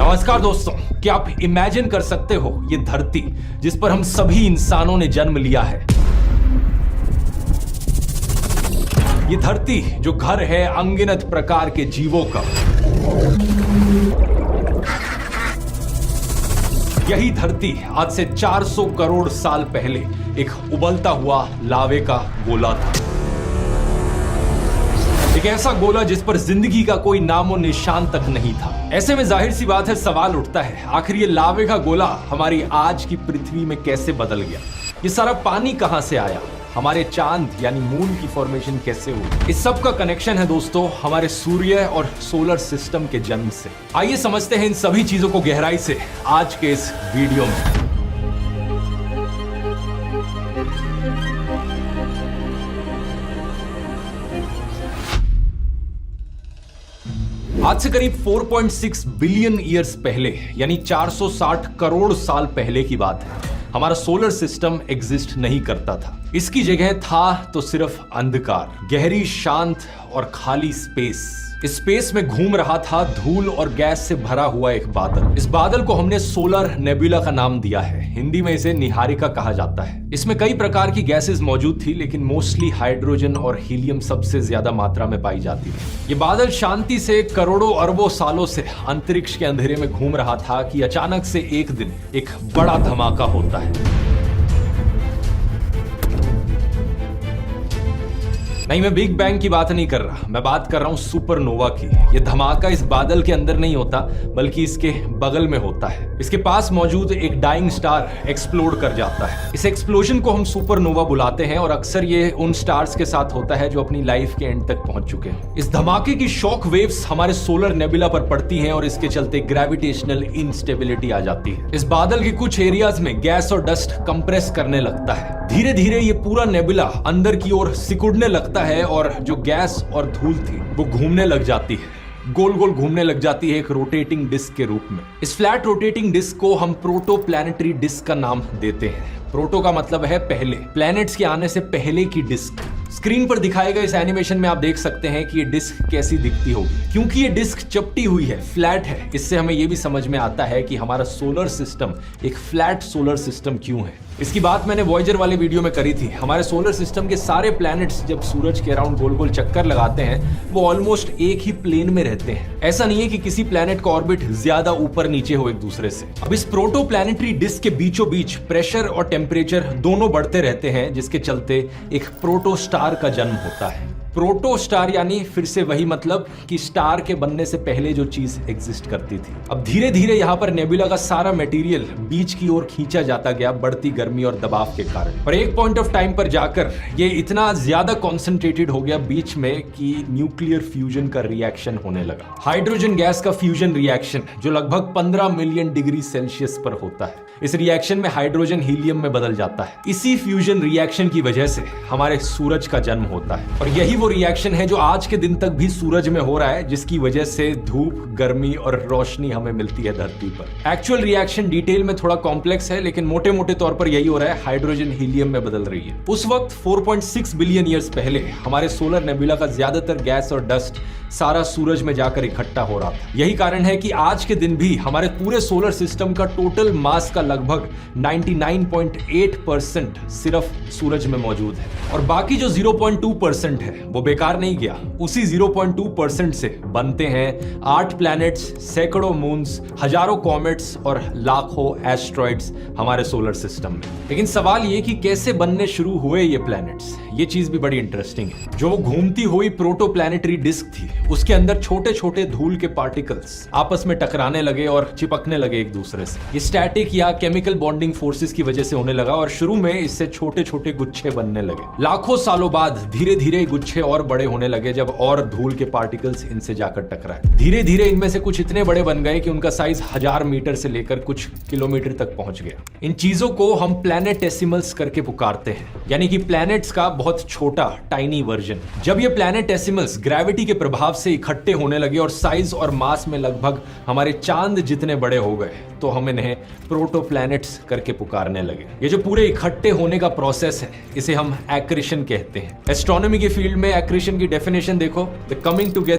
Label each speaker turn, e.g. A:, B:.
A: नमस्कार दोस्तों, क्या आप इमेजिन कर सकते हो ये धरती जिस पर हम सभी इंसानों ने जन्म लिया है, ये धरती जो घर है अनगिनत प्रकार के जीवों का, यही धरती आज से 400 करोड़ साल पहले एक उबलता हुआ लावे का गोला था। एक ऐसा गोला जिस पर जिंदगी का कोई नामो निशान तक नहीं था। ऐसे में जाहिर सी बात है, सवाल उठता है आखिर ये लावे का गोला हमारी आज की पृथ्वी में कैसे बदल गया? ये सारा पानी कहां से आया? हमारे चांद यानी मून की फॉर्मेशन कैसे हुई? इस सब का कनेक्शन है दोस्तों हमारे सूर्य और सोलर सिस्टम के जन्म से। आइए समझते हैं इन सभी चीजों को गहराई से आज के इस वीडियो में। आज से करीब 4.6 बिलियन ईयर्स पहले यानी 460 करोड़ साल पहले की बात है। हमारा सोलर सिस्टम एग्जिस्ट नहीं करता था। इसकी जगह था तो सिर्फ अंधकार, गहरी, शांत और खाली स्पेस। इस स्पेस में घूम रहा था धूल और गैस से भरा हुआ एक बादल। इस बादल को हमने सोलर नेबुला का नाम दिया है। हिंदी में इसे निहारिका कहा जाता है। इसमें कई प्रकार की गैसेस मौजूद थी, लेकिन मोस्टली हाइड्रोजन और हीलियम सबसे ज्यादा मात्रा में पाई जाती थी। ये बादल शांति से करोड़ों अरबों सालों से अंतरिक्ष के अंधेरे में घूम रहा था कि अचानक से एक दिन एक बड़ा धमाका होता है। नहीं, मैं बिग बैंग की बात नहीं कर रहा, मैं बात कर रहा हूं सुपरनोवा की। यह धमाका इस बादल के अंदर नहीं होता, बल्कि इसके बगल में होता है। इसके पास मौजूद एक डाइंग स्टार एक्सप्लोड कर जाता है। इस एक्सप्लोजन को हम सुपरनोवा बुलाते हैं और अक्सर ये उन स्टार्स के साथ होता है जो अपनी लाइफ के एंड तक पहुंच चुके हैं। इस धमाके की शॉक वेव्स हमारे सोलर नेबुला पर पड़ती हैं और इसके चलते ग्रेविटेशनल इंस्टेबिलिटी आ जाती है। इस बादल के कुछ एरियाज में गैस और डस्ट कंप्रेस करने लगता है। धीरे धीरे ये पूरा नेबुला अंदर की ओर सिकुड़ने लगता है और जो गैस और धूल थी वो घूमने लग जाती है, गोल गोल घूमने लग जाती है एक रोटेटिंग डिस्क के रूप में। इस फ्लैट रोटेटिंग डिस्क को हम प्रोटोप्लैनेटरी डिस्क का नाम देते हैं। प्रोटो का मतलब है पहले, प्लैनेट्स के आने से पहले की डिस्क। स्क्रीन पर दिखाए गए इस एनिमेशन में आप देख सकते हैं कि ये डिस्क कैसी दिखती होगी। क्योंकि ये डिस्क चपटी हुई है, फ्लैट है, इससे हमें ये भी समझ में आता है कि हमारा सोलर सिस्टम एक फ्लैट सोलर सिस्टम क्यों है। इसकी बात मैंने वॉयेजर वाले वीडियो में करी थी। हमारे सोलर सिस्टम के सारे प्लैनेट्स जब सूरज के अराउंड गोल गोल चक्कर लगाते हैं, वो ऑलमोस्ट एक ही प्लेन में रहते हैं। ऐसा नहीं है कि किसी प्लैनेट का ऑर्बिट ज्यादा ऊपर नीचे हो एक दूसरे से। अब इस प्रोटोप्लैनेटरी डिस्क के बीचों बीच प्रेशर और टेम्परेचर दोनों बढ़ते रहते हैं, जिसके चलते एक प्रोटोस्टार का जन्म होता है। प्रोटो स्टार यानी फिर से वही मतलब कि स्टार के बनने से पहले जो चीज एग्जिस्ट करती थी। अब धीरे धीरे यहाँ पर नेबुला का सारा मटेरियल बीच की ओर खींचा जाता गया बढ़ती गर्मी और दबाव के कारण। और एक पॉइंट ऑफ टाइम पर जाकर ये इतना ज्यादा कॉन्सेंट्रेटेड हो गया बीच में कि न्यूक्लियर फ्यूजन का रिएक्शन होने लगा। हाइड्रोजन गैस का फ्यूजन रिएक्शन जो लगभग 15 मिलियन डिग्री सेल्सियस पर होता है। इस रिएक्शन में हाइड्रोजन हीलियम में बदल जाता है। इसी फ्यूजन रिएक्शन की वजह से हमारे सूरज का जन्म होता है और यही वो रिएक्शन है जो आज के दिन तक भी सूरज में हो रहा है, जिसकी वजह से धूप, गर्मी और रोशनी हमें मिलती है धरती पर। एक्चुअल रिएक्शन डिटेल में थोड़ा कॉम्प्लेक्स है, लेकिन मोटे मोटे तौर पर यही हो रहा है, हाइड्रोजन हीलियम में बदल रही है। उस वक्त 4.6 बिलियन ईयर्स पहले हमारे सोलर नेबुला का ज्यादातर गैस और डस्ट सारा सूरज में जाकर इकट्ठा हो रहा था। यही कारण है कि आज के दिन भी हमारे पूरे सोलर सिस्टम का टोटल मास का लगभग 99.8% सिर्फ सूरज में मौजूद है और बाकी जो 0.2% है वो बेकार नहीं गया। उसी 0.2% से बनते हैं 8 प्लैनेट्स, सैकड़ों मून्स, हजारों कॉमेट्स और लाखों एस्ट्रॉइड्स हमारे सोलर सिस्टम में। लेकिन सवाल ये कि कैसे बनने शुरू हुए ये प्लैनेट्स, ये चीज भी बड़ी इंटरेस्टिंग है। जो वो घूमती हुई प्रोटोप्लैनेटरी डिस्क थी, उसके अंदर छोटे छोटे धूल के पार्टिकल्स आपस में टकराने लगे और चिपकने लगे एक दूसरे से। ये स्टैटिक या केमिकल बॉन्डिंग फोर्सेस की वजह से होने लगा और शुरू में इससे छोटे छोटे गुच्छे बनने लगे। लाखों सालों बाद धीरे धीरे गुच्छे और बड़े होने लगे जब और धूल के पार्टिकल्स इनसे जाकर टकराए। धीरे धीरे इनमें से कुछ इतने बड़े बन गए कि उनका साइज 1000 मीटर से लेकर कुछ किलोमीटर तक पहुंच गया। इन चीजों को हम प्लैनेटेसिमल्स करके पुकारते हैं, यानी कि प्लैनेट्स का बहुत छोटा टाइनी वर्जन। जब ये प्लैनेटेसिमल्स ग्रेविटी के प्रभाव से इकट्ठे होने लगे और साइज और मास में लगभग हमारे चांद जितने बड़े हो गए, तो हम इन्हें प्रोटोप्लैनेट्स करके पुकारने लगे। ये जो पूरे इकट्ठे होने का प्रोसेस है, इसे हम एक्रीशन कहते हैं। एस्ट्रोनॉमी के फील्ड में एक्रीशन की डेफिनेशन देखो, द कमिंग टुगेदर